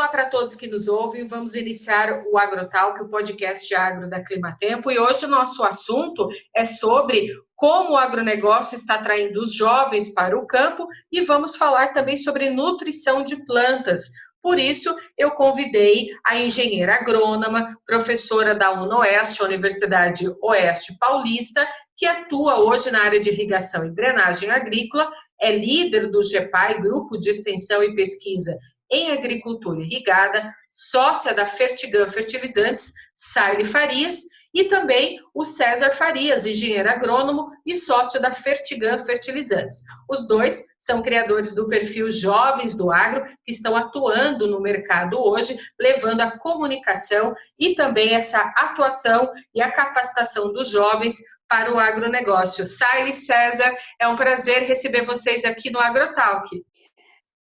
Olá para todos que nos ouvem, vamos iniciar o AgroTalk, o podcast agro da Climatempo, e hoje o nosso assunto é sobre como o agronegócio está atraindo os jovens para o campo e vamos falar também sobre nutrição de plantas. Por isso, eu convidei a engenheira agrônoma, professora da UNOeste, Universidade Oeste Paulista, que atua hoje na área de irrigação e drenagem agrícola, é líder do GEPAI, Grupo de Extensão e Pesquisa em Agricultura Irrigada, sócia da Fertigam Fertilizantes, Saile Farias, e também o César Farias, engenheiro agrônomo e sócio da Fertigam Fertilizantes. Os dois são criadores do perfil Jovens do Agro, que estão atuando no mercado hoje, levando a comunicação e também essa atuação e a capacitação dos jovens para o agronegócio. Saile e César, é um prazer receber vocês aqui no AgroTalk.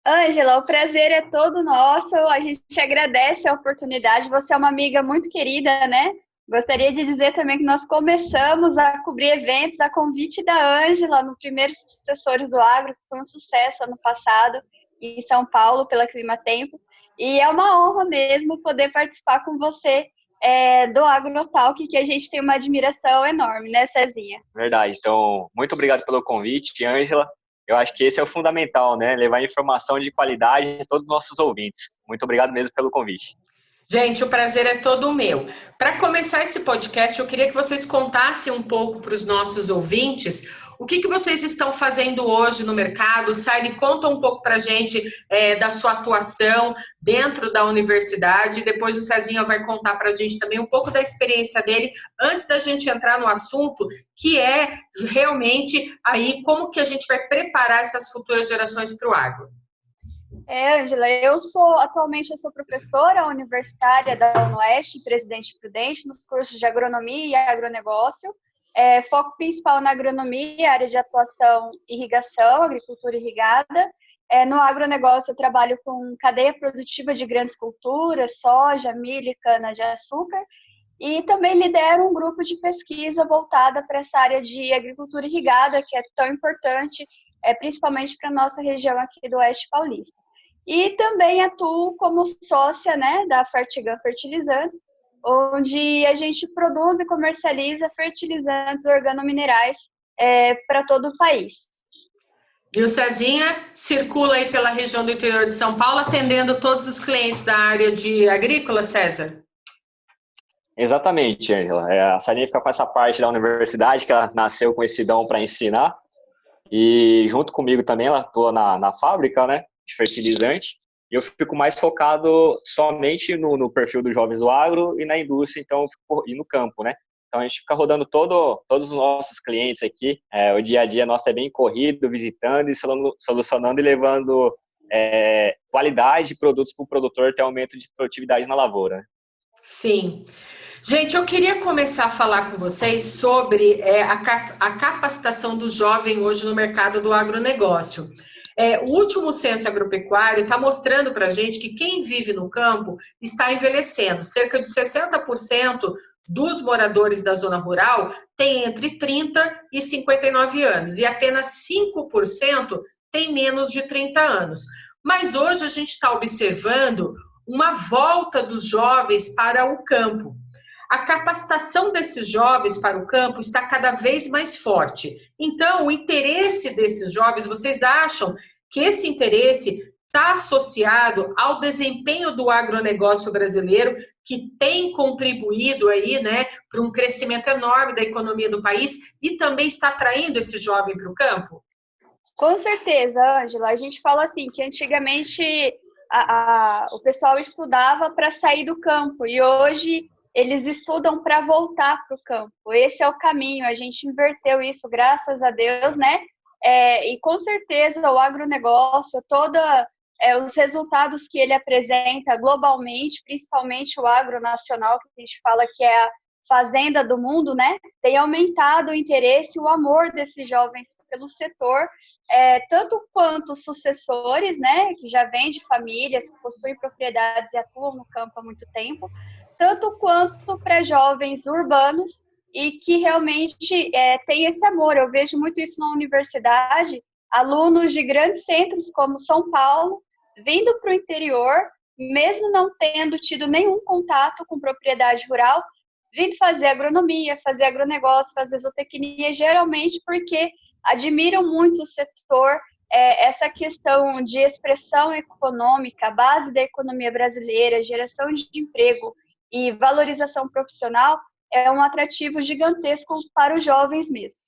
Ângela, o prazer é todo nosso, a gente agradece a oportunidade, você é uma amiga muito querida, né? Gostaria de dizer também que nós começamos a cobrir eventos a convite da Ângela no primeiro Sucessores do Agro, que foi um sucesso ano passado em São Paulo pela Climatempo, e é uma honra mesmo poder participar com você do AgroTalk, que a gente tem uma admiração enorme, né, Cezinha? Verdade, então muito obrigado pelo convite, Ângela. Eu acho que esse é o fundamental, né? Levar informação de qualidade a todos os nossos ouvintes. Muito obrigado mesmo pelo convite. Gente, o prazer é todo meu. Para começar esse podcast, eu queria que vocês contassem um pouco para os nossos ouvintes o que vocês estão fazendo hoje no mercado. Saile, conta um pouco para a gente da sua atuação dentro da universidade. Depois o Cezinha vai contar para a gente também um pouco da experiência dele, antes da gente entrar no assunto, que é realmente aí como que a gente vai preparar essas futuras gerações para o agro. Ângela, atualmente eu sou professora universitária da UNOeste, Presidente Prudente, nos cursos de agronomia e agronegócio. Foco principal na agronomia, área de atuação irrigação, agricultura irrigada. No agronegócio eu trabalho com cadeia produtiva de grandes culturas, soja, milho e cana-de-açúcar. E também lidero um grupo de pesquisa voltada para essa área de agricultura irrigada, que é tão importante, principalmente para a nossa região aqui do Oeste Paulista. E também atuo como sócia, né, da Fertigam Fertilizantes, onde a gente produz e comercializa fertilizantes organominerais para todo o país. E o Cezinha circula aí pela região do interior de São Paulo, atendendo todos os clientes da área de agrícola, César? Exatamente, Ângela. A Salinha fica com essa parte da universidade, que ela nasceu com esse dom para ensinar. E junto comigo também, ela atua na fábrica, né, de fertilizante. E eu fico mais focado somente no perfil dos jovens do agro e na indústria, então, e no campo, né? Então, a gente fica rodando todos os nossos clientes aqui. O dia a dia nosso é bem corrido, visitando e solucionando e levando qualidade de produtos para o produtor ter aumento de produtividade na lavoura. Sim. Gente, eu queria começar a falar com vocês sobre a capacitação do jovem hoje no mercado do agronegócio. O último censo agropecuário está mostrando para a gente que quem vive no campo está envelhecendo. Cerca de 60% dos moradores da zona rural têm entre 30 e 59 anos e apenas 5% têm menos de 30 anos. Mas hoje a gente está observando uma volta dos jovens para o campo. A capacitação desses jovens para o campo está cada vez mais forte. Então, o interesse desses jovens, vocês acham que esse interesse está associado ao desempenho do agronegócio brasileiro, que tem contribuído aí, né, para um crescimento enorme da economia do país e também está atraindo esse jovem para o campo? Com certeza, Ângela. A gente fala assim, que antigamente o pessoal estudava para sair do campo e hoje eles estudam para voltar para o campo. Esse é o caminho, a gente inverteu isso, graças a Deus, né? E com certeza o agronegócio, os resultados que ele apresenta globalmente, principalmente o agronacional, que a gente fala que é a fazenda do mundo, né? Tem aumentado o interesse e o amor desses jovens pelo setor, tanto quanto sucessores, né? Que já vêm de famílias, que possuem propriedades e atuam no campo há muito tempo, tanto quanto para jovens urbanos e que realmente têm esse amor. Eu vejo muito isso na universidade, alunos de grandes centros como São Paulo, vindo para o interior mesmo não tendo tido nenhum contato com propriedade rural, vindo fazer agronomia, fazer agronegócio, fazer zootecnia, geralmente porque admiram muito o setor, essa questão de expressão econômica, a base da economia brasileira, geração de emprego e valorização profissional, é um atrativo gigantesco para os jovens mesmo.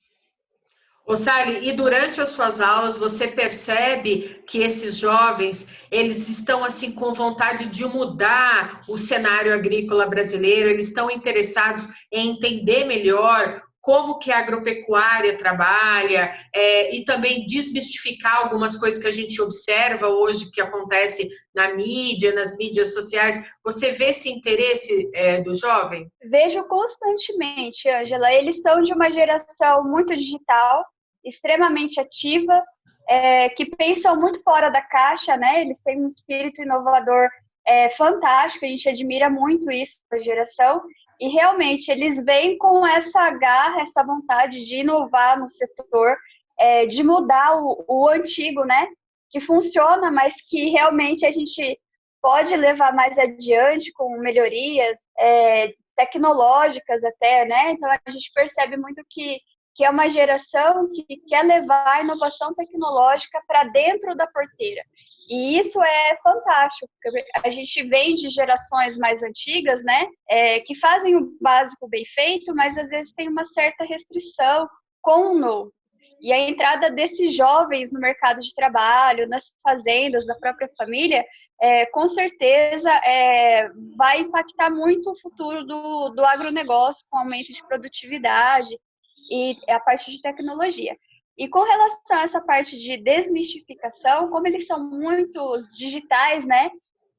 Ô Sally, e durante as suas aulas você percebe que esses jovens, eles estão assim com vontade de mudar o cenário agrícola brasileiro, eles estão interessados em entender melhor como que a agropecuária trabalha, e também desmistificar algumas coisas que a gente observa hoje que acontece na mídia, nas mídias sociais. Você vê esse interesse do jovem? Vejo constantemente, Ângela. Eles são de uma geração muito digital, extremamente ativa, que pensam muito fora da caixa, né? Eles têm um espírito inovador fantástico, a gente admira muito isso da geração. E realmente eles vêm com essa garra, essa vontade de inovar no setor, de mudar o antigo, né? Que funciona, mas que realmente a gente pode levar mais adiante com melhorias tecnológicas até, né? Então a gente percebe muito que é uma geração que quer levar a inovação tecnológica para dentro da porteira. E isso é fantástico, porque a gente vem de gerações mais antigas, né, que fazem o básico bem feito, mas às vezes tem uma certa restrição com o novo. E a entrada desses jovens no mercado de trabalho, nas fazendas, da própria família, com certeza vai impactar muito o futuro do agronegócio, com aumento de produtividade e a parte de tecnologia. E com relação a essa parte de desmistificação, como eles são muito digitais, né?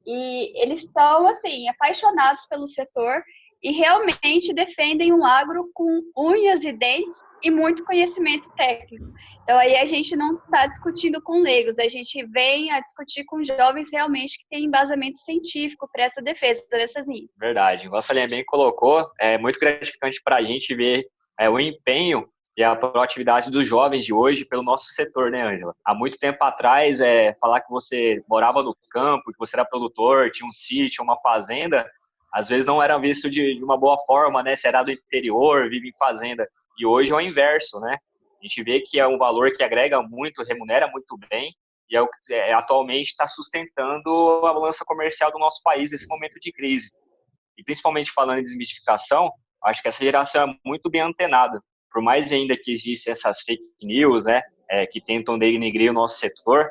E eles estão, assim, apaixonados pelo setor e realmente defendem um agro com unhas e dentes e muito conhecimento técnico. Então, aí a gente não está discutindo com leigos, a gente vem a discutir com jovens realmente que têm embasamento científico para essa defesa dessas linhas. Verdade. Igual a Salinha bem colocou, é muito gratificante para a gente ver o empenho e a proatividade dos jovens de hoje pelo nosso setor, né, Ângela? Há muito tempo atrás, falar que você morava no campo, que você era produtor, tinha um sítio, uma fazenda, às vezes não era visto de uma boa forma, né? Você era do interior, vive em fazenda. E hoje é o inverso, né? A gente vê que é um valor que agrega muito, remunera muito bem, e é o que atualmente está sustentando a balança comercial do nosso país nesse momento de crise. E principalmente falando em desmistificação, acho que essa geração é muito bem antenada. Por mais ainda que existem essas fake news, né, que tentam denegrir o nosso setor,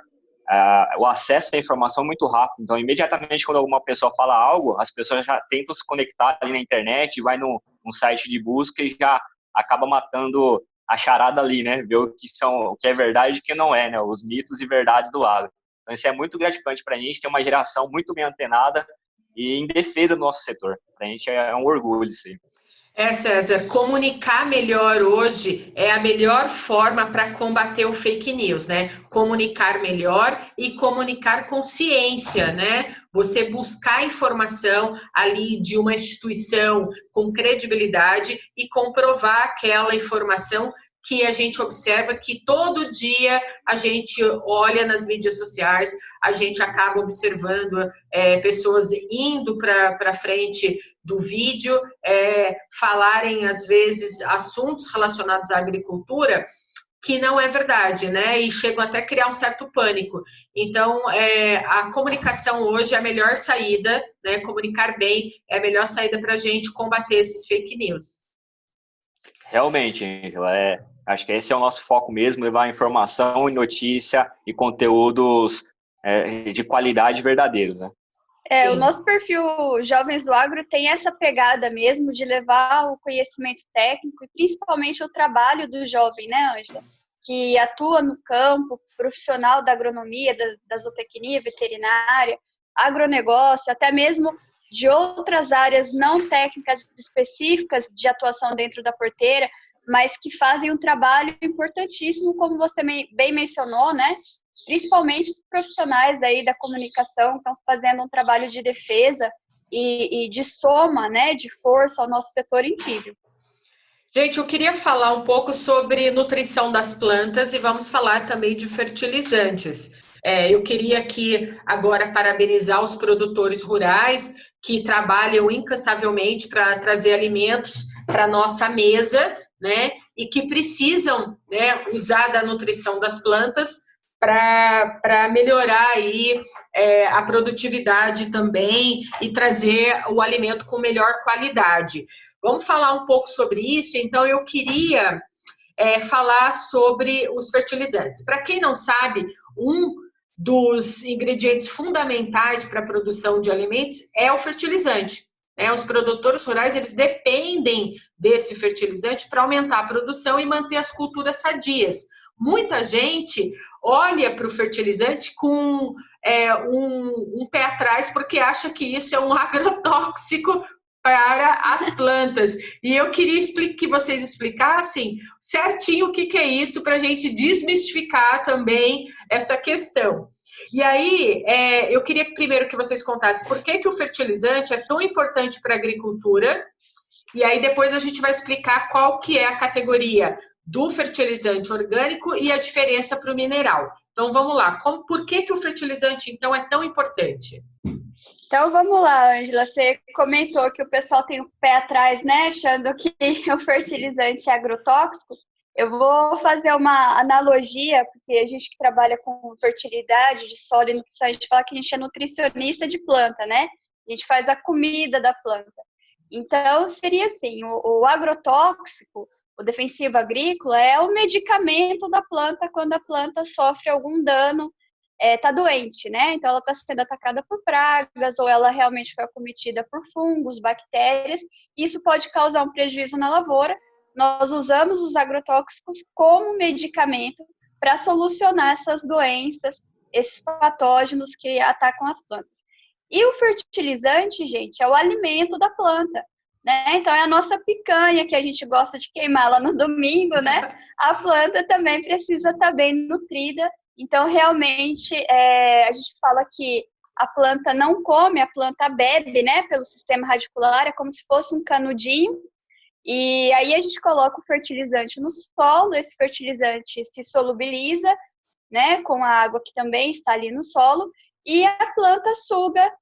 o acesso à informação é muito rápido. Então, imediatamente, quando alguma pessoa fala algo, as pessoas já tentam se conectar ali na internet, vai num site de busca e já acaba matando a charada ali, né? Ver o que é verdade e o que não é, né? Os mitos e verdades do agro. Então, isso é muito gratificante para a gente, ter uma geração muito bem antenada e em defesa do nosso setor. Para a gente é um orgulho isso aí. César, comunicar melhor hoje é a melhor forma para combater o fake news, né? Comunicar melhor e comunicar com ciência, né? Você buscar informação ali de uma instituição com credibilidade e comprovar aquela informação que a gente observa que todo dia a gente olha nas mídias sociais, a gente acaba observando pessoas indo para frente do vídeo, falarem, às vezes, assuntos relacionados à agricultura que não é verdade, né? E chegam até a criar um certo pânico. Então, a comunicação hoje é a melhor saída, né? Comunicar bem é a melhor saída para a gente combater esses fake news. Realmente, Angela, acho que esse é o nosso foco mesmo, levar informação e notícia e conteúdos de qualidade verdadeiros, né? O nosso perfil Jovens do Agro tem essa pegada mesmo de levar o conhecimento técnico e principalmente o trabalho do jovem, né, Ângela? Que atua no campo, profissional da agronomia, da zootecnia, veterinária, agronegócio, até mesmo de outras áreas não técnicas específicas de atuação dentro da porteira, mas que fazem um trabalho importantíssimo, como você bem mencionou, né? Principalmente os profissionais aí da comunicação estão fazendo um trabalho de defesa e de soma, né, de força ao nosso setor incrível. Gente, eu queria falar um pouco sobre nutrição das plantas e vamos falar também de fertilizantes. Eu queria aqui agora parabenizar os produtores rurais que trabalham incansavelmente para trazer alimentos para a nossa mesa, né? E que precisam, né, usar da nutrição das plantas para melhorar aí a produtividade também e trazer o alimento com melhor qualidade. Vamos falar um pouco sobre isso. Então, eu queria falar sobre os fertilizantes. Para quem não sabe, um dos ingredientes fundamentais para a produção de alimentos é o fertilizante. Os produtores rurais, eles dependem desse fertilizante para aumentar a produção e manter as culturas sadias. Muita gente olha para o fertilizante com um pé atrás porque acha que isso é um agrotóxico para as plantas. E eu queria que vocês explicassem certinho o que é isso, para a gente desmistificar também essa questão. E aí, eu queria primeiro que vocês contassem por que o fertilizante é tão importante para a agricultura, e aí depois a gente vai explicar qual que é a categoria do fertilizante orgânico e a diferença para o mineral. Então, vamos lá. Por que o fertilizante, então, é tão importante? Então, vamos lá, Ângela. Você comentou que o pessoal tem o pé atrás, né? Achando que o fertilizante é agrotóxico. Eu vou fazer uma analogia, porque a gente que trabalha com fertilidade de solo e nutrição, a gente fala que a gente é nutricionista de planta, né? A gente faz a comida da planta. Então, seria assim, o agrotóxico, o defensivo agrícola, é o medicamento da planta quando a planta sofre algum dano, está doente, né? Então, ela está sendo atacada por pragas ou ela realmente foi acometida por fungos, bactérias. Isso pode causar um prejuízo na lavoura. Nós usamos os agrotóxicos como medicamento para solucionar essas doenças, esses patógenos que atacam as plantas. E o fertilizante, gente, é o alimento da planta, né? Então, é a nossa picanha que a gente gosta de queimar lá no domingo, né? A planta também precisa estar bem nutrida. Então, realmente, a gente fala que a planta não come, a planta bebe, né? Pelo sistema radicular, é como se fosse um canudinho. E aí a gente coloca o fertilizante no solo, esse fertilizante se solubiliza, né, com a água que também está ali no solo, e a planta suga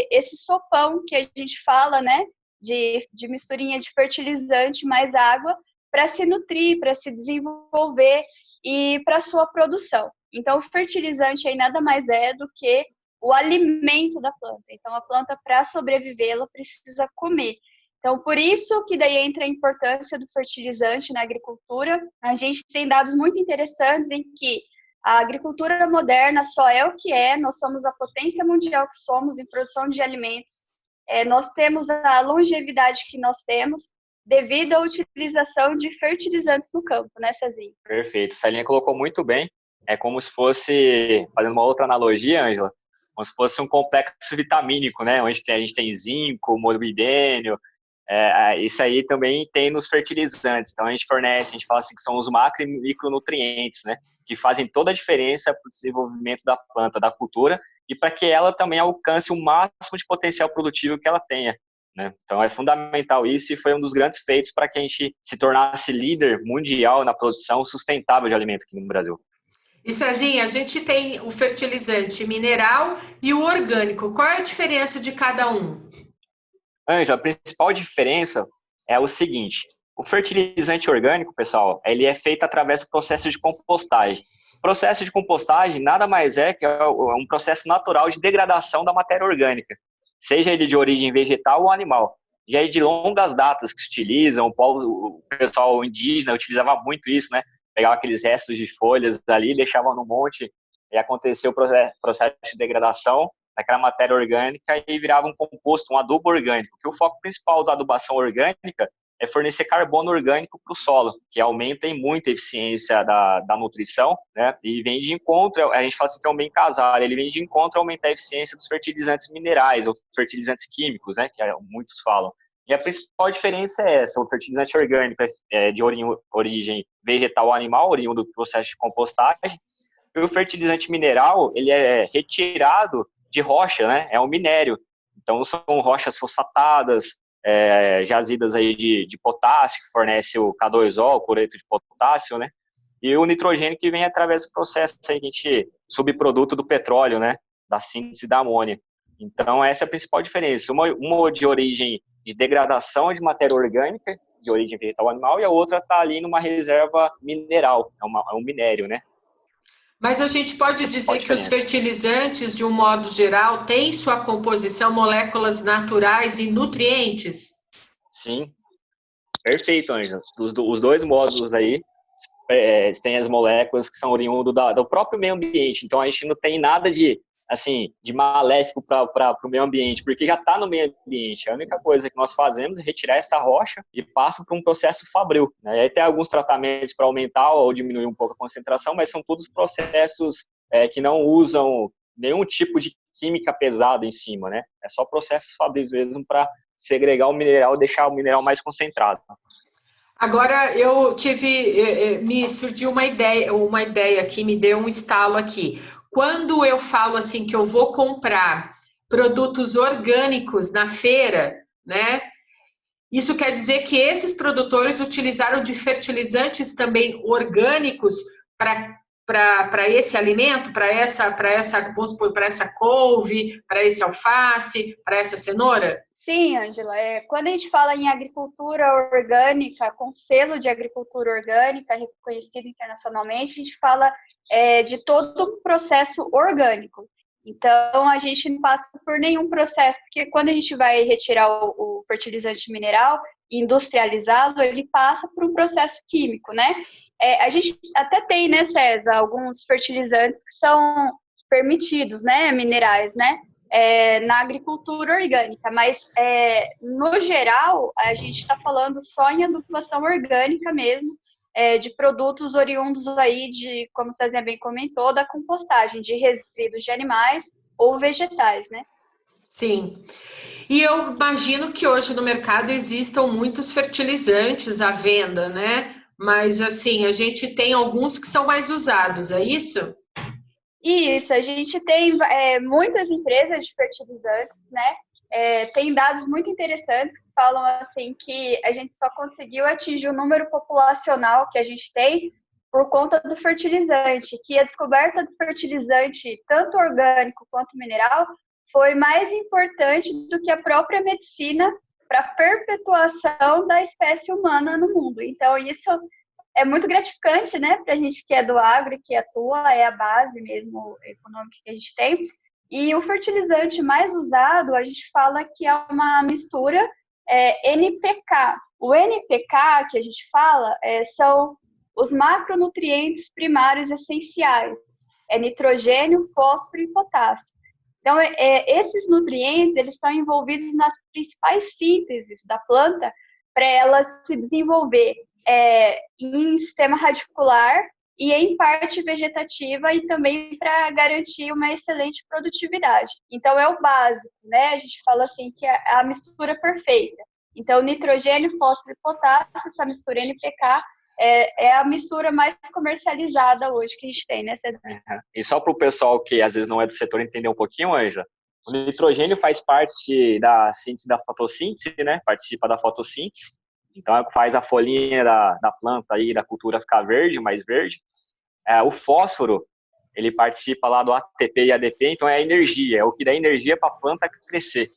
esse sopão que a gente fala, né, de misturinha de fertilizante mais água, para se nutrir, para se desenvolver e para a sua produção. Então, o fertilizante aí nada mais é do que o alimento da planta. Então, a planta, para sobreviver, ela precisa comer. Então, por isso que daí entra a importância do fertilizante na agricultura. A gente tem dados muito interessantes em que a agricultura moderna só é o que é, nós somos a potência mundial que somos em produção de alimentos. Nós temos a longevidade que nós temos devido à utilização de fertilizantes no campo, né, Cezinho? Perfeito. Celinha colocou muito bem. É como se fosse, fazendo uma outra analogia, Ângela, como se fosse um complexo vitamínico, né? Onde a gente tem zinco, molibdênio. Isso aí também tem nos fertilizantes. Então, a gente fala assim que são os macro e micronutrientes, né? Que fazem toda a diferença para o desenvolvimento da planta, da cultura, e para que ela também alcance o máximo de potencial produtivo que ela tenha, né? Então, é fundamental isso e foi um dos grandes feitos para que a gente se tornasse líder mundial na produção sustentável de alimento aqui no Brasil. E Cezinha, a gente tem o fertilizante mineral e o orgânico. Qual é a diferença de cada um? Ângela, a principal diferença é o seguinte: o fertilizante orgânico, pessoal, ele é feito através do processo de compostagem. O processo de compostagem nada mais é que um processo natural de degradação da matéria orgânica, seja ele de origem vegetal ou animal. Já é de longas datas que se utilizam, o pessoal indígena utilizava muito isso, né? Pegava aqueles restos de folhas ali, deixava no monte e aconteceu o processo de degradação daquela matéria orgânica e virava um composto, um adubo orgânico, que o foco principal da adubação orgânica é fornecer carbono orgânico para o solo, que aumenta muito a eficiência da nutrição, né? E vem de encontro, a gente fala assim que é um bem casado, ele vem de encontro a aumentar a eficiência dos fertilizantes minerais ou fertilizantes químicos, né? Que muitos falam. E a principal diferença é essa: o fertilizante orgânico é de origem vegetal ou animal, oriundo do processo de compostagem, e o fertilizante mineral, ele é retirado de rocha, né? É um minério. Então, são rochas fosfatadas, jazidas aí de potássio, que fornece o K2O, o cloreto de potássio, né? E o nitrogênio que vem através do processo aí que a gente subproduto do petróleo, né? Da síntese da amônia. Então, essa é a principal diferença. Uma de origem de degradação de matéria orgânica, de origem vegetal ou animal, e a outra está ali numa reserva mineral, é um minério, né? Mas a gente pode Essa é a principal dizer que os diferença. fertilizantes, de um modo geral, têm sua composição moléculas naturais e nutrientes? Sim, perfeito, Ângela. Os dois módulos aí têm as moléculas que são oriundos do próprio meio ambiente. Então, a gente não tem nada de, assim, de maléfico para o meio ambiente, porque já está no meio ambiente. A única coisa que nós fazemos é retirar essa rocha e passa para um processo fabril, né? E aí tem alguns tratamentos para aumentar ou diminuir um pouco a concentração, mas são todos processos que não usam nenhum tipo de química pesada em cima, né? É só processos fabris mesmo para segregar o mineral e deixar o mineral mais concentrado. Agora me surgiu uma ideia aqui, me deu um estalo aqui. Quando eu falo assim que eu vou comprar produtos orgânicos na feira, né? Isso quer dizer que esses produtores utilizaram de fertilizantes também orgânicos para esse alimento, vamos supor, para essa couve, para esse alface, para essa cenoura? Sim, Ângela. Quando a gente fala em agricultura orgânica, com selo de agricultura orgânica reconhecido internacionalmente, a gente fala de todo o processo orgânico. Então, a gente não passa por nenhum processo, porque quando a gente vai retirar o fertilizante mineral e industrializá-lo, ele passa por um processo químico, né? A gente até tem, né, César, alguns fertilizantes que são permitidos, né, minerais, né? Na agricultura orgânica, mas no geral a gente está falando só em adubulação orgânica mesmo, de produtos oriundos aí de, como o Cezinha bem comentou, da compostagem de resíduos de animais ou vegetais, né? Sim. E eu imagino que hoje no mercado existam muitos fertilizantes à venda, né? Mas assim, a gente tem alguns que são mais usados, é isso? Isso, a gente tem muitas empresas de fertilizantes, né? Tem dados muito interessantes que falam assim que a gente só conseguiu atingir o número populacional que a gente tem por conta do fertilizante, que a descoberta do fertilizante, tanto orgânico quanto mineral, foi mais importante do que a própria medicina para a perpetuação da espécie humana no mundo. Então, isso é muito gratificante, né, para a gente que é do agro e que atua, é a base mesmo econômica que a gente tem. E o fertilizante mais usado, a gente fala que é uma mistura NPK. O NPK que a gente fala são os macronutrientes primários essenciais, nitrogênio, fósforo e potássio. Então, esses nutrientes, eles estão envolvidos nas principais sínteses da planta para ela se desenvolver em sistema radicular e em parte vegetativa e também para garantir uma excelente produtividade. Então, é o básico, né? A gente fala assim que é a mistura perfeita. Então, nitrogênio, fósforo e potássio, essa mistura NPK, é a mistura mais comercializada hoje que a gente tem, né, Cezinha? E só para o pessoal que às vezes não é do setor entender um pouquinho, Ângela, o nitrogênio faz parte da síntese da fotossíntese, né? Participa da fotossíntese. Então, faz a folhinha da planta aí, da cultura ficar verde, mais verde. O fósforo, ele participa lá do ATP e ADP, então é a energia, é o que dá energia para a planta crescer.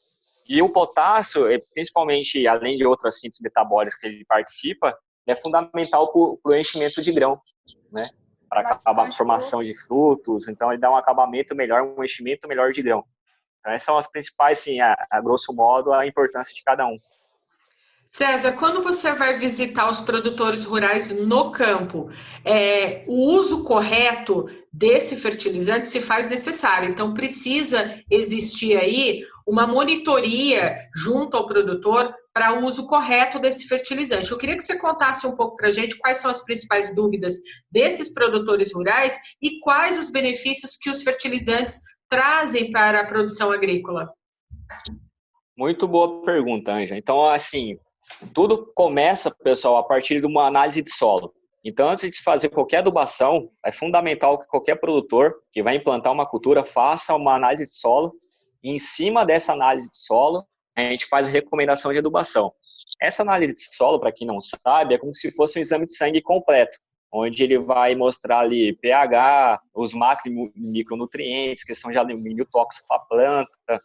E o potássio, principalmente, além de outras síntese metabólicas que ele participa, é fundamental para o enchimento de grão, né? Para acabar a formação de frutos, então ele dá um acabamento melhor, um enchimento melhor de grão. Então, essas são as principais, assim, a grosso modo, a importância de cada um. César, quando você vai visitar os produtores rurais no campo, o uso correto desse fertilizante se faz necessário. Então, precisa existir aí uma monitoria junto ao produtor para o uso correto desse fertilizante. Eu queria que você contasse um pouco para a gente quais são as principais dúvidas desses produtores rurais e quais os benefícios que os fertilizantes trazem para a produção agrícola. Muito boa pergunta, Anja. Então, assim, tudo começa, pessoal, a partir de uma análise de solo. Então, antes de fazer qualquer adubação, é fundamental que qualquer produtor que vai implantar uma cultura faça uma análise de solo e, em cima dessa análise de solo, a gente faz a recomendação de adubação. Essa análise de solo, para quem não sabe, é como se fosse um exame de sangue completo. onde ele vai mostrar ali pH, os macro e micronutrientes, questão de alumínio tóxico para a planta.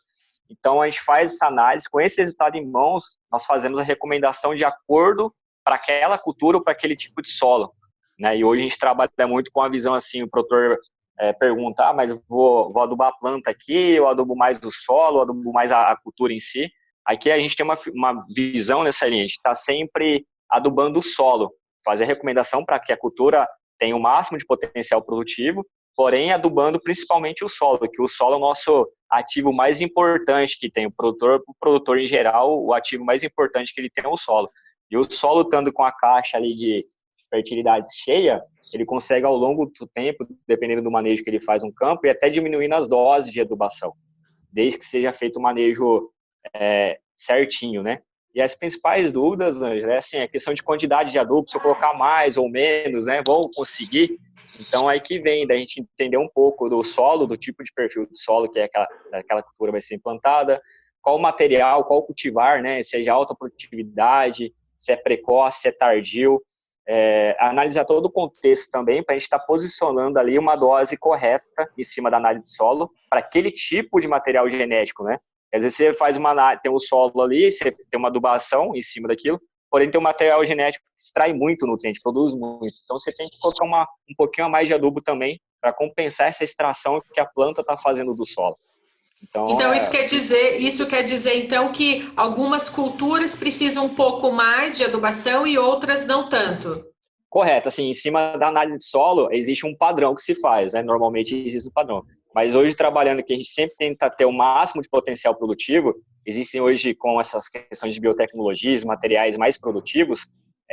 Então, a gente faz essa análise, com esse resultado em mãos, nós fazemos a recomendação de acordo para aquela cultura ou para aquele tipo de solo, né? E hoje a gente trabalha muito com a visão assim, o produtor pergunta, mas eu vou adubar a planta aqui, eu adubo mais o solo, eu adubo mais a cultura em si. Aqui a gente tem uma visão nessa linha, a gente está sempre adubando o solo, fazer a recomendação para que a cultura tenha o máximo de potencial produtivo, porém adubando principalmente o solo, que o solo é o nosso ativo mais importante que tem. O produtor em geral, o ativo mais importante que ele tem é o solo. E o solo, estando com a caixa ali de fertilidade cheia, ele consegue ao longo do tempo, dependendo do manejo que ele faz no campo, e até diminuindo as doses de adubação, desde que seja feito o manejo certinho, né? E as principais dúvidas, Ângela, é assim, a questão de quantidade de adubo, se eu colocar mais ou menos, né, vou conseguir. Então, aí que vem da gente entender um pouco do solo, do tipo de perfil de solo que aquela cultura vai ser implantada, qual o material, qual o cultivar, né, se é de alta produtividade, se é precoce, se é tardio. Analisar todo o contexto também para a gente estar posicionando ali uma dose correta em cima da análise de solo para aquele tipo de material genético, né? Às vezes você faz tem um solo ali, você tem uma adubação em cima daquilo, porém tem um material genético que extrai muito nutriente, produz muito. Então você tem que colocar um pouquinho a mais de adubo também para compensar essa extração que a planta está fazendo do solo. Então isso quer dizer então que algumas culturas precisam um pouco mais de adubação e outras não tanto. Correto, assim, em cima da análise de solo, existe um padrão que se faz, né? Normalmente existe um padrão. Mas hoje, trabalhando que a gente sempre tenta ter o máximo de potencial produtivo, existem hoje, com essas questões de biotecnologias, materiais mais produtivos,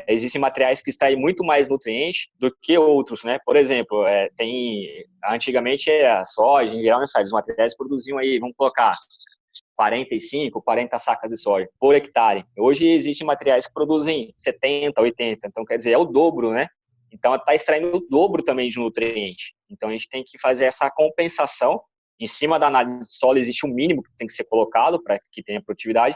existem materiais que extraem muito mais nutrientes do que outros, né? Por exemplo, antigamente a soja, em geral, os materiais produziam aí, vamos colocar, 45, 40 sacas de soja por hectare. Hoje existem materiais que produzem 70, 80, então quer dizer, é o dobro, né? Então está extraindo o dobro também de nutriente. Então a gente tem que fazer essa compensação. Em cima da análise de solo existe um mínimo que tem que ser colocado para que tenha produtividade,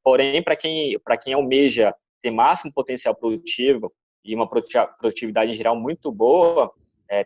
porém para quem almeja ter máximo potencial produtivo e uma produtividade em geral muito boa,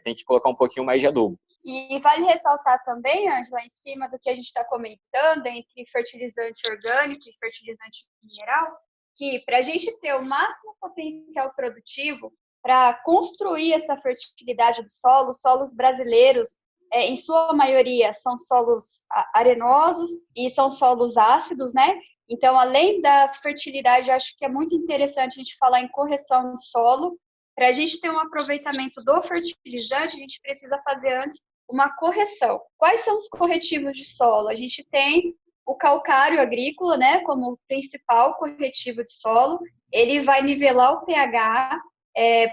tem que colocar um pouquinho mais de adubo. E vale ressaltar também, Ângela, em cima do que a gente está comentando, entre fertilizante orgânico e fertilizante mineral, que para a gente ter o máximo potencial produtivo, para construir essa fertilidade do solo, os solos brasileiros, em sua maioria, são solos arenosos e são solos ácidos, né? Então, além da fertilidade, acho que é muito interessante a gente falar em correção de solo. Para a gente ter um aproveitamento do fertilizante, a gente precisa fazer antes uma correção. Quais são os corretivos de solo? A gente tem o calcário agrícola, né, como principal corretivo de solo. Ele vai nivelar o pH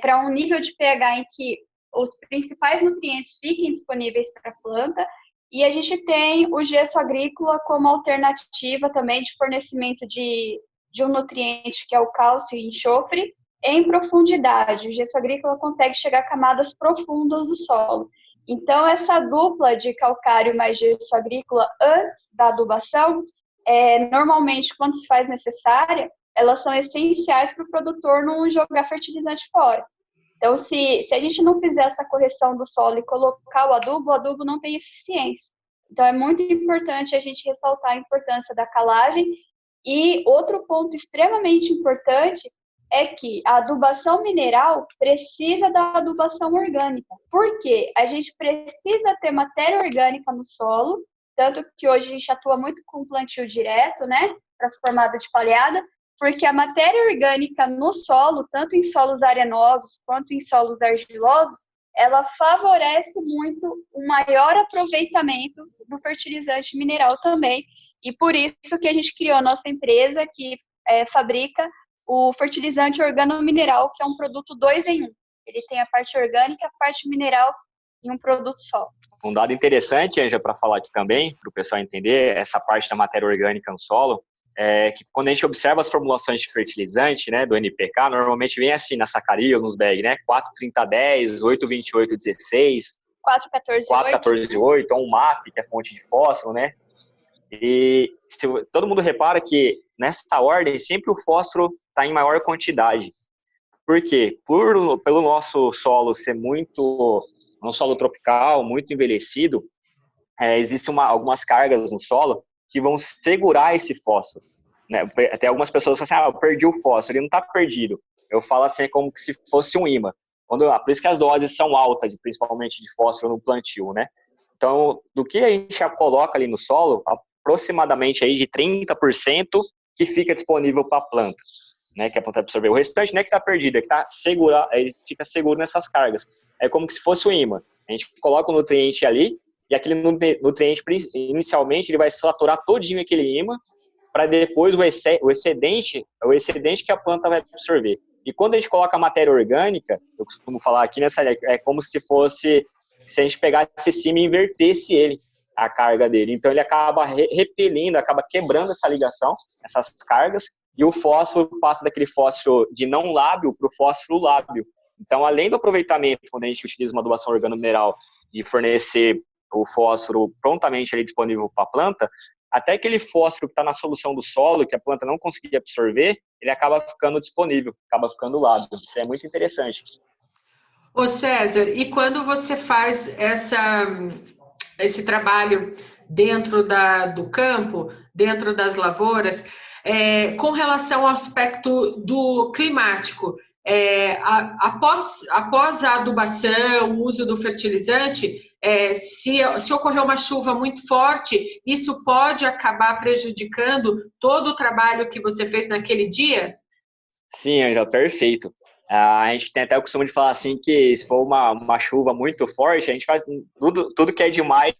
para um nível de pH em que os principais nutrientes fiquem disponíveis para a planta. E a gente tem o gesso agrícola como alternativa também de fornecimento de um nutriente que é o cálcio e enxofre em profundidade. O gesso agrícola consegue chegar a camadas profundas do solo. Então, essa dupla de calcário mais gesso agrícola antes da adubação, normalmente, quando se faz necessária, elas são essenciais para o produtor não jogar fertilizante fora. Então, se a gente não fizer essa correção do solo e colocar o adubo não tem eficiência. Então, é muito importante a gente ressaltar a importância da calagem. E outro ponto extremamente importante é que a adubação mineral precisa da adubação orgânica. Por quê? A gente precisa ter matéria orgânica no solo, tanto que hoje a gente atua muito com plantio direto, né, para formada de palhada, porque a matéria orgânica no solo, tanto em solos arenosos quanto em solos argilosos, ela favorece muito o maior aproveitamento do fertilizante mineral também. E por isso que a gente criou a nossa empresa que fabrica o fertilizante organomineral, que é um produto 2 em 1. Ele tem a parte orgânica e a parte mineral em um produto só. Um dado interessante, Anja, para falar aqui também, para o pessoal entender essa parte da matéria orgânica no solo, é que quando a gente observa as formulações de fertilizante, né, do NPK, normalmente vem assim na sacaria ou nos bags, né, 4,30,10, 8,28,16, 4,14,8, ou um MAP, que é fonte de fósforo, né? E todo mundo repara que nessa ordem sempre o fósforo está em maior quantidade. Por quê? Pelo nosso solo ser um solo tropical, muito envelhecido, existem algumas cargas no solo que vão segurar esse fósforo, né? Até algumas pessoas falam assim, eu perdi o fósforo. Ele não está perdido. Eu falo assim, é como se fosse um ímã. Por isso que as doses são altas, principalmente de fósforo no plantio, né? Então, do que a gente já coloca ali no solo, aproximadamente aí de 30% que fica disponível para a planta, né? Que a planta absorver. O restante não é que está perdido, é que tá seguro, ele fica seguro nessas cargas. É como se fosse um ímã. A gente coloca o nutriente ali, e aquele nutriente, inicialmente, ele vai saturar todinho aquele ímã, para depois o excedente que a planta vai absorver. E quando a gente coloca a matéria orgânica, eu costumo falar aqui nessa área, é como se a gente pegasse esse ímã e invertesse ele, a carga dele. Então ele acaba repelindo, acaba quebrando essa ligação, essas cargas, e o fósforo passa daquele fósforo de não lábio para o fósforo lábio. Então, além do aproveitamento, quando a gente utiliza uma adubação organomineral de fornecer o fósforo prontamente ali disponível para a planta, até aquele fósforo que está na solução do solo, que a planta não conseguia absorver, ele acaba ficando disponível, acaba ficando lábio. Isso é muito interessante. Ô César, e quando você faz esse trabalho dentro do campo, dentro das lavouras, com relação ao aspecto do climático, após a adubação, o uso do fertilizante, se ocorrer uma chuva muito forte, isso pode acabar prejudicando todo o trabalho que você fez naquele dia? Sim, Angela, perfeito. A gente tem até o costume de falar assim que se for uma chuva muito forte, a gente faz tudo que é demais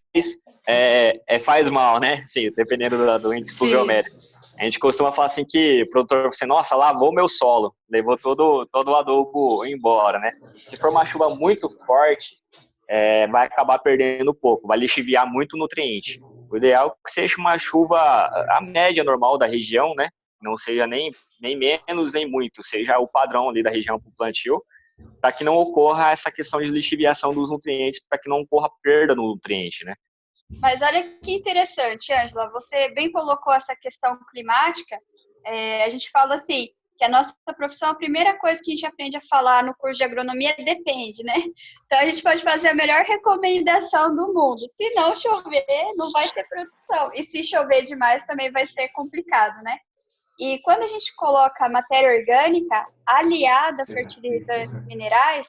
faz mal, né? Sim, dependendo do índice pluviométrico. A gente costuma falar assim que o produtor fala assim, nossa, lavou meu solo, levou todo o adubo embora, né? Se for uma chuva muito forte, vai acabar perdendo um pouco, vai lixiviar muito nutriente. O ideal é que seja uma chuva, a média normal da região, né? Não seja nem menos nem muito, seja o padrão ali da região para o plantio, para que não ocorra essa questão de lixiviação dos nutrientes, para que não ocorra perda no nutriente, né? Mas olha que interessante, Ângela, você bem colocou essa questão climática. A gente fala assim, que a nossa profissão, a primeira coisa que a gente aprende a falar no curso de agronomia depende, né? Então, a gente pode fazer a melhor recomendação do mundo. Se não chover, não vai ter produção. E se chover demais, também vai ser complicado, né? E quando a gente coloca a matéria orgânica aliada a fertilizantes minerais,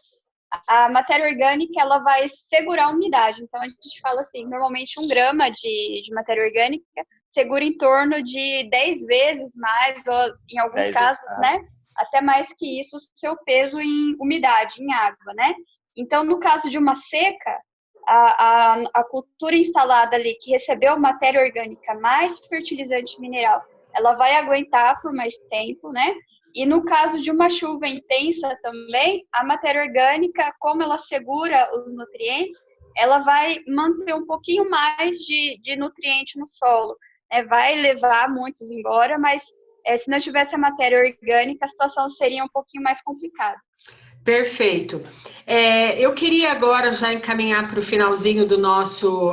a matéria orgânica ela vai segurar a umidade. Então, a gente fala assim, normalmente 1 grama de matéria orgânica segura em torno de 10 vezes mais, ou em alguns casos, né, até mais que isso, o seu peso em umidade, em água, né? Então, no caso de uma seca, a cultura instalada ali, que recebeu matéria orgânica mais fertilizante mineral, ela vai aguentar por mais tempo, né? E no caso de uma chuva intensa também, a matéria orgânica, como ela segura os nutrientes, ela vai manter um pouquinho mais de nutriente no solo. Vai levar muitos embora, mas se não tivesse a matéria orgânica, a situação seria um pouquinho mais complicada. Perfeito. Eu queria agora já encaminhar para o finalzinho do nosso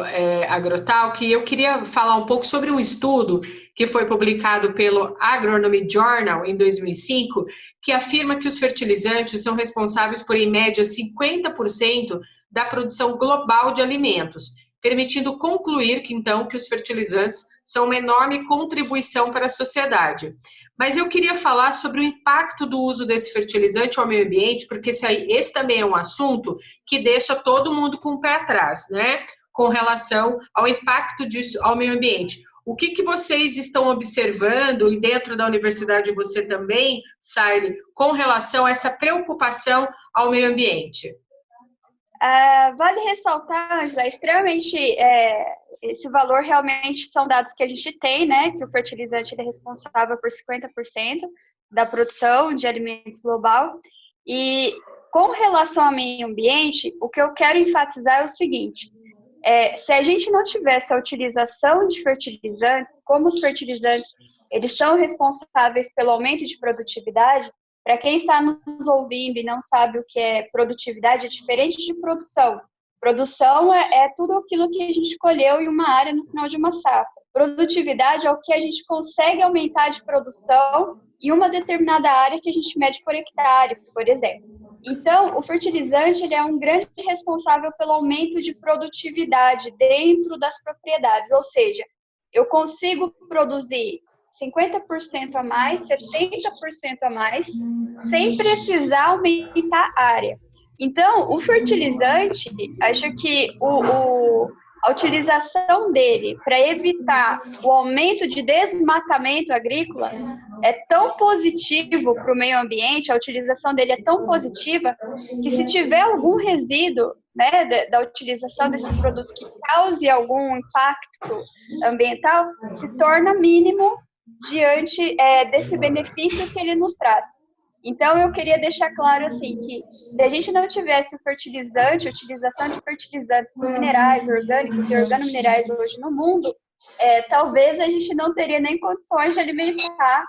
AgroTalk, e eu queria falar um pouco sobre um estudo que foi publicado pelo Agronomy Journal em 2005, que afirma que os fertilizantes são responsáveis por, em média, 50% da produção global de alimentos, permitindo concluir que os fertilizantes são uma enorme contribuição para a sociedade. Mas eu queria falar sobre o impacto do uso desse fertilizante ao meio ambiente, porque esse também é um assunto que deixa todo mundo com o pé atrás, né? Com relação ao impacto disso ao meio ambiente. O que vocês estão observando, e dentro da universidade você também, Saile, com relação a essa preocupação ao meio ambiente? Vale ressaltar, Angela, extremamente, esse valor realmente são dados que a gente tem, né, que o fertilizante ele é responsável por 50% da produção de alimentos global. E com relação ao meio ambiente, o que eu quero enfatizar é o seguinte, se a gente não tivesse a utilização de fertilizantes, como os fertilizantes eles são responsáveis pelo aumento de produtividade, para quem está nos ouvindo e não sabe o que é produtividade, é diferente de produção. Produção é tudo aquilo que a gente colheu em uma área no final de uma safra. Produtividade é o que a gente consegue aumentar de produção em uma determinada área que a gente mede por hectare, por exemplo. Então, o fertilizante ele é um grande responsável pelo aumento de produtividade dentro das propriedades, ou seja, eu consigo produzir 50% a mais, 70% a mais, sem precisar aumentar a área. Então, o fertilizante, acho que a utilização dele para evitar o aumento de desmatamento agrícola é tão positivo para o meio ambiente, a utilização dele é tão positiva, que se tiver algum resíduo, né, da utilização desses produtos que cause algum impacto ambiental, se torna mínimo diante desse benefício que ele nos traz. Então, eu queria deixar claro, assim, que se a gente não tivesse fertilizante, utilização de fertilizantes minerais, orgânicos e organominerais hoje no mundo, talvez a gente não teria nem condições de alimentar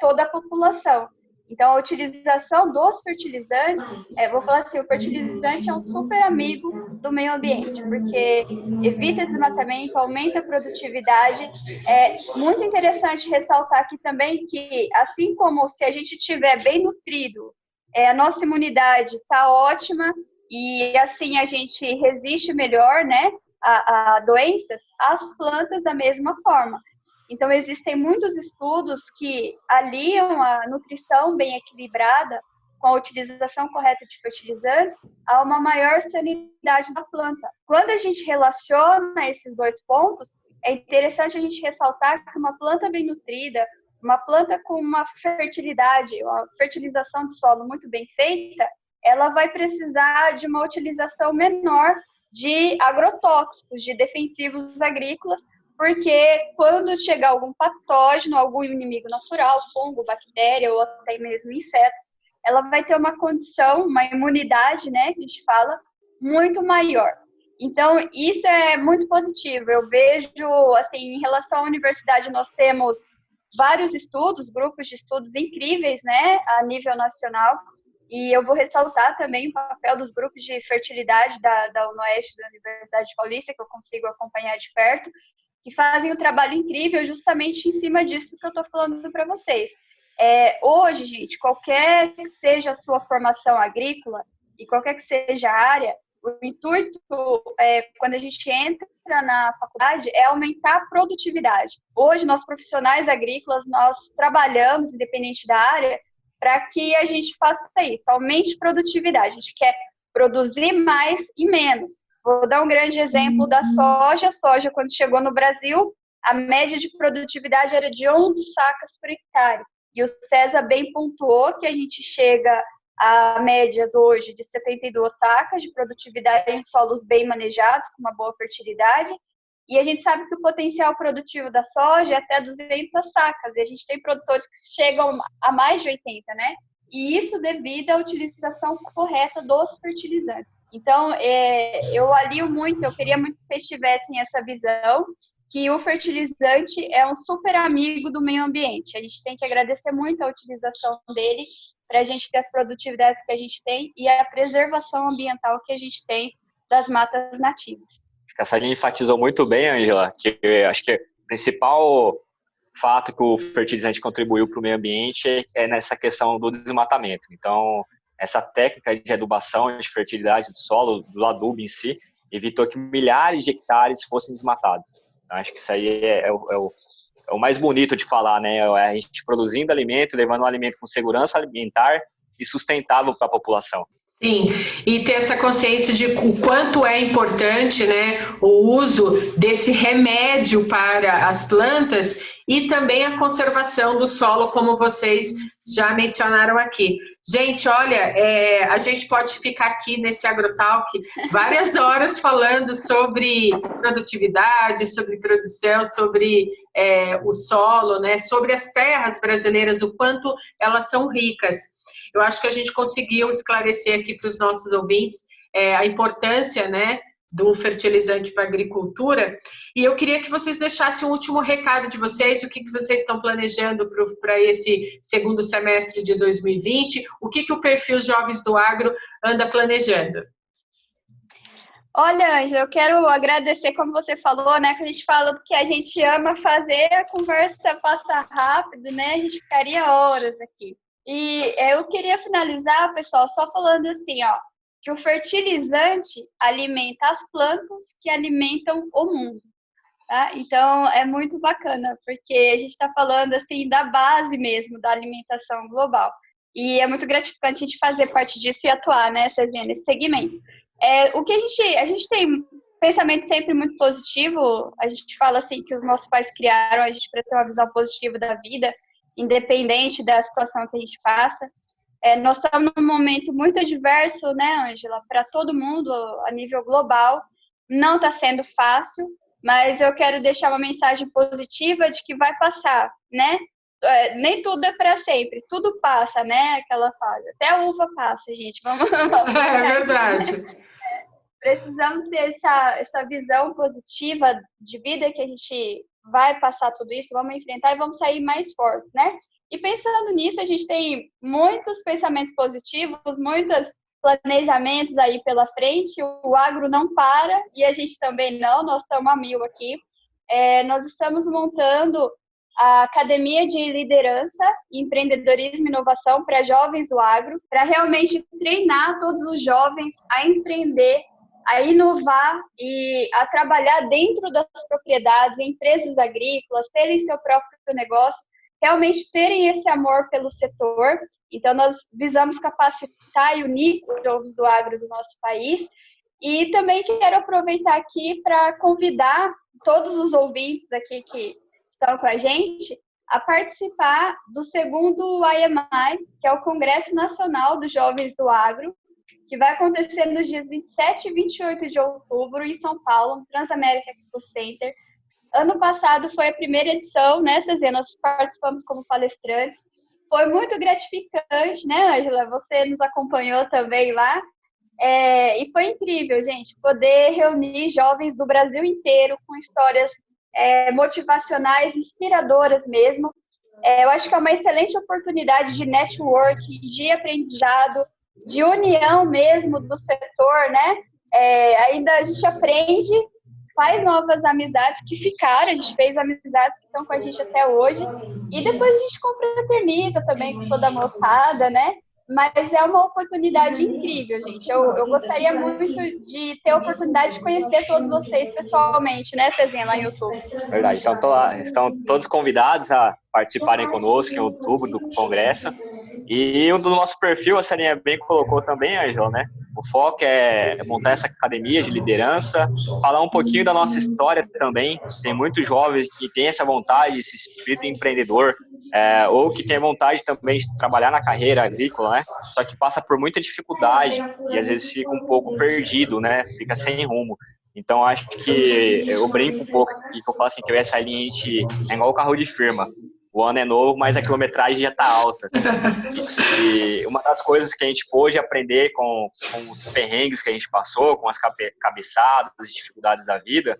toda a população. Então, a utilização dos fertilizantes, vou falar assim, o fertilizante é um super amigo do meio ambiente, porque evita desmatamento, aumenta a produtividade. É muito interessante ressaltar aqui também que, assim como se a gente estiver bem nutrido, a nossa imunidade está ótima e assim a gente resiste melhor, né, a doenças, as plantas da mesma forma. Então, existem muitos estudos que aliam a nutrição bem equilibrada com a utilização correta de fertilizantes a uma maior sanidade da planta. Quando a gente relaciona esses dois pontos, é interessante a gente ressaltar que uma planta bem nutrida, uma planta com uma fertilidade, uma fertilização do solo muito bem feita, ela vai precisar de uma utilização menor de agrotóxicos, de defensivos agrícolas, porque quando chegar algum patógeno, algum inimigo natural, fungo, bactéria ou até mesmo insetos, ela vai ter uma condição, uma imunidade, né, que a gente fala, muito maior. Então, isso é muito positivo. Eu vejo, assim, em relação à universidade, nós temos vários estudos, grupos de estudos incríveis, né, a nível nacional, e eu vou ressaltar também o papel dos grupos de fertilidade da UNOeste, da Universidade Paulista, que eu consigo acompanhar de perto, que fazem um trabalho incrível justamente em cima disso que eu estou falando para vocês. Hoje, gente, qualquer que seja a sua formação agrícola e qualquer que seja a área, o intuito, quando a gente entra na faculdade, é aumentar a produtividade. Hoje, nós profissionais agrícolas, nós trabalhamos, independente da área, para que a gente faça isso, aumente produtividade. A gente quer produzir mais e menos. Vou dar um grande exemplo da soja. A soja, quando chegou no Brasil, a média de produtividade era de 11 sacas por hectare. E o César bem pontuou que a gente chega a médias hoje de 72 sacas de produtividade em solos bem manejados, com uma boa fertilidade. E a gente sabe que o potencial produtivo da soja é até 200 sacas. E a gente tem produtores que chegam a mais de 80, né? E isso devido à utilização correta dos fertilizantes. Então, eu alio muito, eu queria muito que vocês tivessem essa visão, que o fertilizante é um super amigo do meio ambiente. A gente tem que agradecer muito a utilização dele para a gente ter as produtividades que a gente tem e a preservação ambiental que a gente tem das matas nativas. A Sarine enfatizou muito bem, Ângela, que acho que o principal fato que o fertilizante contribuiu para o meio ambiente é nessa questão do desmatamento. Então, essa técnica de adubação, de fertilidade do solo, do adubo em si, evitou que milhares de hectares fossem desmatados. Então, acho que isso aí é o mais bonito de falar, né? É a gente produzindo alimento, levando um alimento com segurança alimentar e sustentável para a população. Sim, e ter essa consciência de o quanto é importante, né, o uso desse remédio para as plantas e também a conservação do solo, como vocês já mencionaram aqui. Gente, olha, a gente pode ficar aqui nesse AgroTalk várias horas falando sobre produtividade, sobre produção, sobre o solo, né, sobre as terras brasileiras, o quanto elas são ricas. Eu acho que a gente conseguiu esclarecer aqui para os nossos ouvintes a importância, né, do fertilizante para a agricultura. E eu queria que vocês deixassem um último recado de vocês, o que vocês estão planejando para esse segundo semestre de 2020, o que o perfil Jovens do Agro anda planejando. Olha, Ângela, eu quero agradecer, como você falou, né? Que a gente fala que a gente ama fazer, a conversa passa rápido, né? A gente ficaria horas aqui. E eu queria finalizar, pessoal, só falando assim, ó, que o fertilizante alimenta as plantas que alimentam o mundo, tá? Então, é muito bacana, porque a gente está falando, assim, da base mesmo da alimentação global. E é muito gratificante a gente fazer parte disso e atuar, né, Cezinha, nesse segmento. O que a gente tem pensamento sempre muito positivo, a gente fala assim que os nossos pais criaram a gente para ter uma visão positiva da vida, independente da situação que a gente passa. Nós estamos num momento muito adverso, né, Ângela, para todo mundo a nível global. Não está sendo fácil, mas eu quero deixar uma mensagem positiva de que vai passar, né? Nem tudo é para sempre, tudo passa, né? Aquela fase. Até a uva passa, gente. Vamos É verdade. Precisamos ter essa visão positiva de vida que a gente vai passar tudo isso, vamos enfrentar e vamos sair mais fortes, né? E pensando nisso, a gente tem muitos pensamentos positivos, muitos planejamentos aí pela frente. O agro não para e a gente também não, nós estamos a mil aqui. Nós estamos montando a Academia de Liderança, Empreendedorismo e Inovação para jovens do agro, para realmente treinar todos os jovens a empreender, a inovar e a trabalhar dentro das propriedades, em empresas agrícolas, terem seu próprio negócio, realmente terem esse amor pelo setor. Então, nós visamos capacitar e unir os jovens do agro do nosso país. E também quero aproveitar aqui para convidar todos os ouvintes aqui que estão com a gente a participar do segundo IMI, que é o Congresso Nacional dos Jovens do Agro, que vai acontecer nos dias 27 e 28 de outubro em São Paulo, no Transamérica Expo Center. Ano passado foi a primeira edição, né, Cezinha? Nós participamos como palestrantes. Foi muito gratificante, né, Ângela? Você nos acompanhou também lá. E foi incrível, gente, poder reunir jovens do Brasil inteiro com histórias motivacionais, inspiradoras mesmo. Eu acho que é uma excelente oportunidade de network, de aprendizado, de união mesmo do setor, né? Ainda a gente aprende, faz novas amizades que ficaram, a gente fez amizades que estão com a gente até hoje, e depois a gente confraterniza também com toda a moçada, né? Mas é uma oportunidade incrível, gente. Eu gostaria muito de ter a oportunidade de conhecer todos vocês pessoalmente, né, Cezinha, lá no YouTube. Verdade. Então, estão todos convidados a participarem conosco em outubro do congresso. E o do nosso perfil, a Cezinha bem colocou também, Ângela, né? O foco é montar essa academia de liderança, falar um pouquinho da nossa história também. Tem muitos jovens que têm essa vontade, esse espírito empreendedor, ou que tem vontade também de trabalhar na carreira agrícola, né? Só que passa por muita dificuldade e às vezes fica um pouco perdido, né? Fica sem rumo. Então, acho que eu brinco um pouco aqui, que eu falo assim, que essa linha é igual o carro de firma. O ano é novo, mas a quilometragem já está alta. E uma das coisas que a gente pôde aprender com os perrengues que a gente passou, com as cabeçadas, as dificuldades da vida,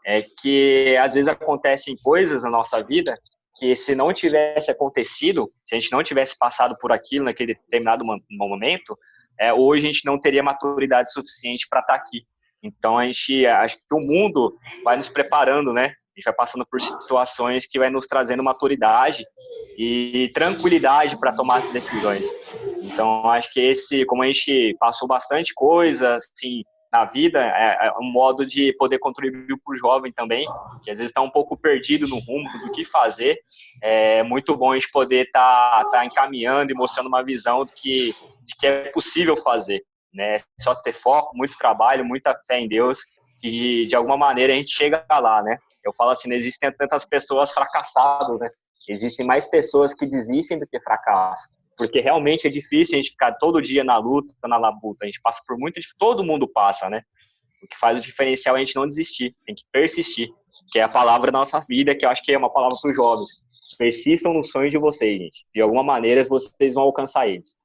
é que às vezes acontecem coisas na nossa vida que se não tivesse acontecido, se a gente não tivesse passado por aquilo naquele determinado momento, hoje a gente não teria maturidade suficiente para estar aqui. Então, acho que o mundo vai nos preparando, né? A gente vai passando por situações que vai nos trazendo maturidade e tranquilidade para tomar as decisões. Então, acho que como a gente passou bastante coisa, assim, na vida, é um modo de poder contribuir para o jovem também, que às vezes está um pouco perdido no rumo do que fazer. É muito bom a gente poder estar encaminhando e mostrando uma visão de que é possível fazer, né? Só ter foco, muito trabalho, muita fé em Deus, que de alguma maneira a gente chega lá, né? Eu falo assim, não existem tantas pessoas fracassadas, né? Existem mais pessoas que desistem do que fracassam. Porque realmente é difícil a gente ficar todo dia na luta, na labuta. A gente passa por todo mundo passa, né? O que faz o diferencial é a gente não desistir, tem que persistir, que é a palavra da nossa vida, que eu acho que é uma palavra para os jovens. Persistam no sonho de vocês, gente. De alguma maneira vocês vão alcançar eles.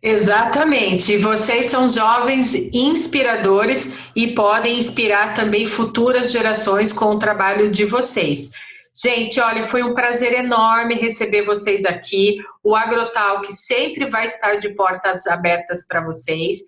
Exatamente, vocês são jovens inspiradores e podem inspirar também futuras gerações com o trabalho de vocês. Gente, olha, foi um prazer enorme receber vocês aqui. O Agrotalk sempre vai estar de portas abertas para vocês.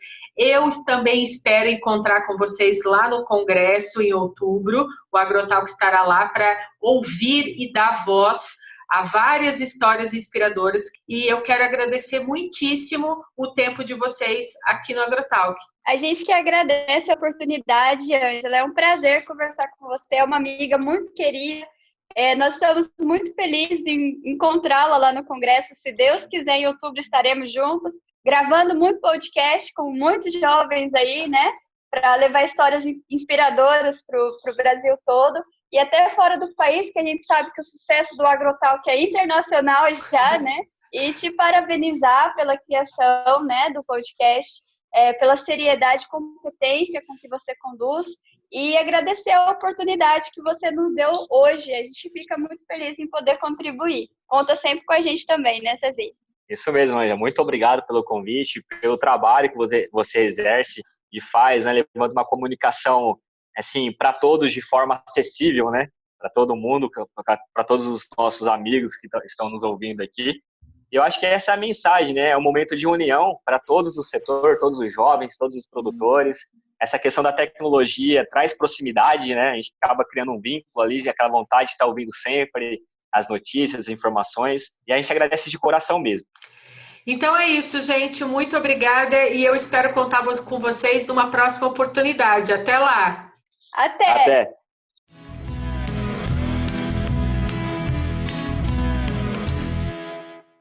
Eu também espero encontrar com vocês lá no Congresso em outubro. O Agrotalk estará lá para ouvir e dar voz a várias histórias inspiradoras, e eu quero agradecer muitíssimo o tempo de vocês aqui no Agrotalk. A gente que agradece a oportunidade, Ângela. É um prazer conversar com você, é uma amiga muito querida. Nós estamos muito felizes em encontrá-la lá no Congresso. Se Deus quiser, em outubro estaremos juntos, gravando muito podcast com muitos jovens aí, né? Para levar histórias inspiradoras para o Brasil todo e até fora do país, que a gente sabe que o sucesso do Agrotalk é internacional já, né? E te parabenizar pela criação, né, do podcast, pela seriedade e competência com que você conduz, e agradecer a oportunidade que você nos deu hoje. A gente fica muito feliz em poder contribuir. Conta sempre com a gente também, né, Cezinha? Isso mesmo, Anja. Muito obrigado pelo convite, pelo trabalho que você exerce e faz, né, levando uma comunicação assim para todos de forma acessível, né, para todo mundo, para todos os nossos amigos que estão nos ouvindo aqui. E eu acho que essa é a mensagem, né? É um momento de união para todos do setor, todos os jovens, todos os produtores. Essa questão da tecnologia traz proximidade, né? A gente acaba criando um vínculo ali, aquela vontade de estar ouvindo sempre as notícias, as informações. E a gente agradece de coração mesmo. Então é isso, gente. Muito obrigada e eu espero contar com vocês numa próxima oportunidade. Até lá! Até!